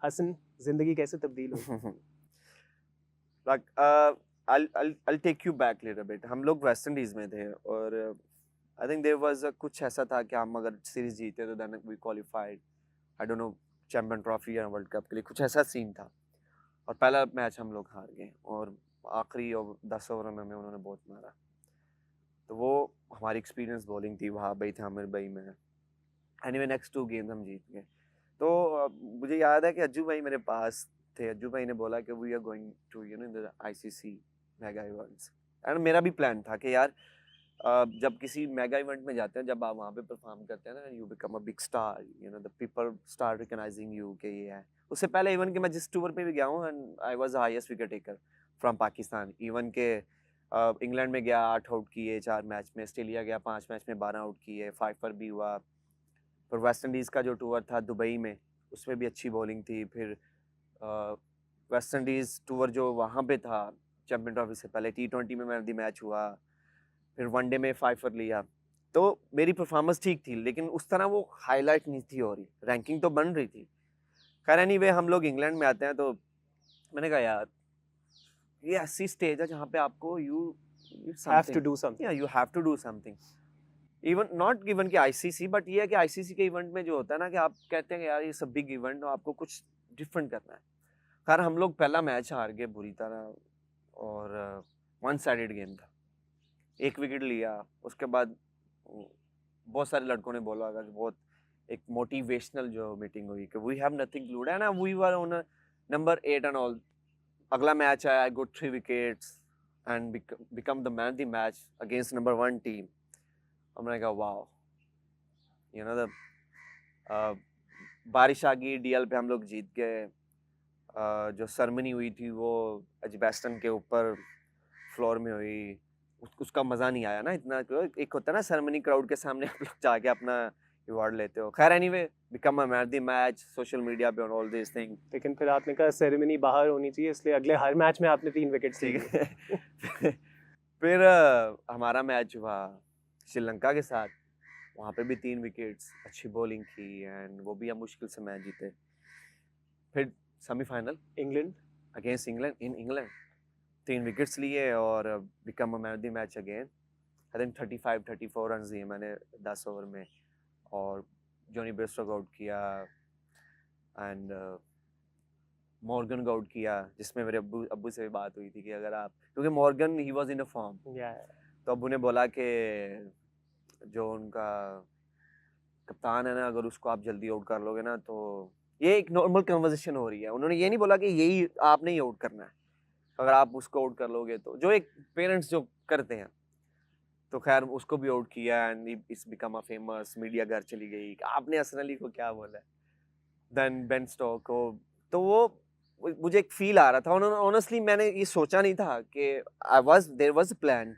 हसन, जिंदगी कैसे तब्दील हुई? like I'll take you back a little bit. हम लोग वेस्ट इंडीज में थे और आई थिंक देयर वाज कुछ ऐसा था कि हम अगर सीरीज जीते तो then we qualified, I don't know, champion trophy या वर्ल्ड कप के लिए, कुछ ऐसा सीन था। और पहला मैच हम लोग हार गए और आखिरी 10 ओवर में हमें उन्होंने बहुत मारा। तो वो हमारी एक्सपीरियंस बॉलिंग थी, वहाँ भाई था आमिर भाई में। एनीवे नेक्स्ट 2 गेम्स हम जीत गए। तो मुझे याद है कि अज्जू भाई मेरे पास थे। अज्जू भाई ने बोला कि we are going to the ICC mega events. And मेरा भी प्लान था कि यार जब किसी मेगा इवेंट में जाते हैं, जब आप वहाँ पे परफॉर्म करते हैं ना, you become a big star, the people start recognising you कि ये है। उससे पहले इवन कि मैं जिस टूर पे भी गया हूँ, and I was the highest wicket taker from Pakistan. Even के इंग्लैंड में गया 8 आउट किए 4 मैच में, ऑस्ट्रेलिया गया 5 मैच में 12 आउट किए, 5 पर भी हुआ। फिर वेस्ट इंडीज़ का जो टूर था दुबई में, उसमें भी अच्छी बॉलिंग थी। फिर वेस्ट इंडीज़ टूर जो वहाँ पे था चैंपियन ट्रॉफी से पहले, T20 में मैन ऑफ द मैच हुआ। फिर वनडे में 5 पर लिया। तो मेरी परफॉर्मेंस ठीक थी, लेकिन उस तरह वो हाईलाइट नहीं थी हो रही, रैंकिंग तो बन रही थी। खैर एनीवे हम लोग इंग्लैंड में आते हैं, तो मैंने कहा यार ये ऐसी स्टेज है जहाँ पे आपको you have to do something. You have to do something. Even not given कि आईसीसी, बट ये है कि आईसीसी के इवेंट में जो होता है ना कि आप कहते हैं कि यार ये सब बिग इवेंट है, आपको कुछ डिफरेंट करना है। खैर हम लोग पहला मैच हार गए बुरी तरह, और वन साइडेड गेम था। 1 विकेट लिया, उसके बाद बहुत सारे लड़कों ने बोला कि बहुत एक मोटिवेशनल जो मीटिंग हुई कि we have nothing to lose, and we were on number 8 and all. अगला मैच आया, I got 3 wickets and become the man of the match against number 1 team. और मैंने कहा वाओ, द बारिश आ गई, डीएल पे हम लोग जीत गए। जो सेरेमनी हुई थी वो एजबेस्टन के ऊपर फ्लोर में हुई। उसका मज़ा नहीं आया ना इतना। एक होता है ना सेरेमनी, क्राउड के सामने आप लोग जाके अपना अवार्ड लेते हो। खैर anyway become a man of the match, social media पे ऑल दिस थिंग। लेकिन फिर आपने कहा सेरेमनी बाहर होनी चाहिए, इसलिए अगले हर मैच में आपने 3 विकेट्स ले ठीक लिए। है। फिर हमारा मैच हुआ श्रीलंका के साथ, वहाँ पे भी 3 विकेट्स, अच्छी बॉलिंग की, एंड वो भी हम मुश्किल से मैच जीते। फिर semifinal England against England, in England 3 wickets लिए और become a man of the match again. I think 34 run दिए मैंने 10 ओवर में, और जॉनी बेस्टो को आउट किया, एंड मॉर्गन को आउट किया, जिसमें मेरे अब्बू से भी बात हुई थी कि अगर आप, क्योंकि Morgan he was in a form, तो अब्बू ने बोला कि जो उनका कप्तान है ना, अगर उसको आप जल्दी आउट कर लोगे ना, तो ये एक नॉर्मल कन्वर्सेशन हो रही है। उन्होंने ये नहीं बोला कि यही आपने ही आउट करना है, अगर आप उसको आउट कर लोगे तो, जो एक पेरेंट्स जो करते हैं। तो खैर उसको भी आउट किया, and it's become a famous. Media घर चली गई, आपने हसन अली को क्या बोला, देन बेन स्टोक्स को। तो वो मुझे एक फील आ रहा था। ऑनेस्टली मैंने ये सोचा नहीं था कि देयर वाज अ प्लान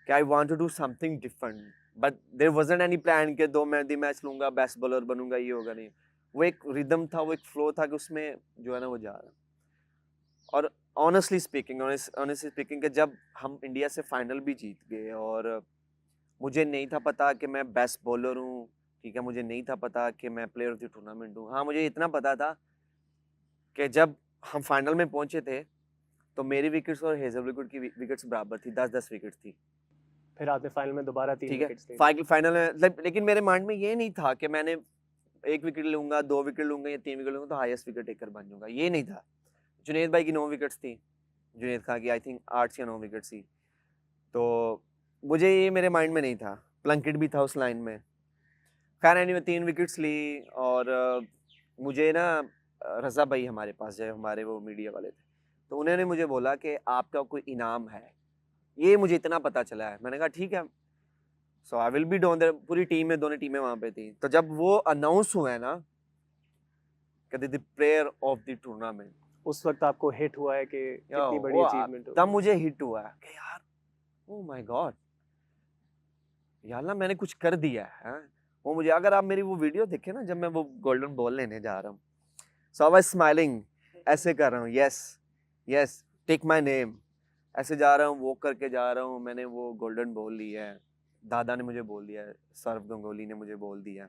कि I want to do something different, but there wasn't any plan कि 2 मैच लूंगा, बेस्ट बॉलर बनूंगा, ये होगा नहीं। वो एक रिदम था, वो एक फ्लो था कि उसमें जो है ना वो जा रहा। और ऑनेस्टली स्पीकिंग कि जब हम इंडिया से फाइनल भी जीत गए, और मुझे नहीं था पता कि मैं बेस्ट बॉलर हूँ, ठीक है, मुझे नहीं था पता कि मैं प्लेयर ऑफ द टूर्नामेंट हूँ। हाँ, मुझे इतना पता था कि जब हम फाइनल में पहुंचे थे तो मेरी विकेट्स और हेजलवुड की विकेट्स बराबर थी, 10-10 विकेट थी। फिर आपने फाइनल में दोबारा 3 ठीक है, विकेट्स ले लिए। फाइनल में लेकिन मेरे माइंड में ये नहीं था कि मैंने 1 विकेट लूंगा, 2 विकेट लूंगा या 3 विकेट लूंगा तो हाईएस्ट विकेट टेकर बन जाऊंगा, ये नहीं था। जुनेद भाई की 9 विकेट्स थी, जुनेद खान की आई थिंक 8 या 9 विकेट्स थी। तो मुझे ये मेरे माइंड में नहीं था। प्लंकेट भी था उस लाइन में। खैर एनीवे 3 विकेट्स ली, और मुझे ना रज़ा भाई हमारे पास, जो हमारे वो मीडिया वाले थे, तो उन्होंने मुझे बोला कि आपका कोई इनाम है, ये मुझे इतना पता चला है। मैंने कहा ठीक है, so I will be down there. पूरी टीम में, दोनों टीमें वहाँ पे थी। तो जब वो अनाउंस हुआ है ना कि the player of the tournament, उस वक्त आपको हिट हुआ है कि कितनी बड़ी अचीवमेंट तब होगी। मुझे हिट हुआ कि यार ओ माय गॉड, यार ना मैंने कुछ कर दिया है। वो मुझे, अगर आप मेरी वो वीडियो देखें ना, जब मैं वो गोल्डन बॉल लेने जा रहा हूँ, सो आई वाज स्माइलिंग, ऐसे कर रहा हूँ, yes yes take my name, ऐसे जा रहा हूँ, वॉक करके जा रहा हूँ। मैंने वो गोल्डन बॉल लिया है, दादा ने मुझे बोल दिया है, सौरव गंगोली ने मुझे बोल दिया।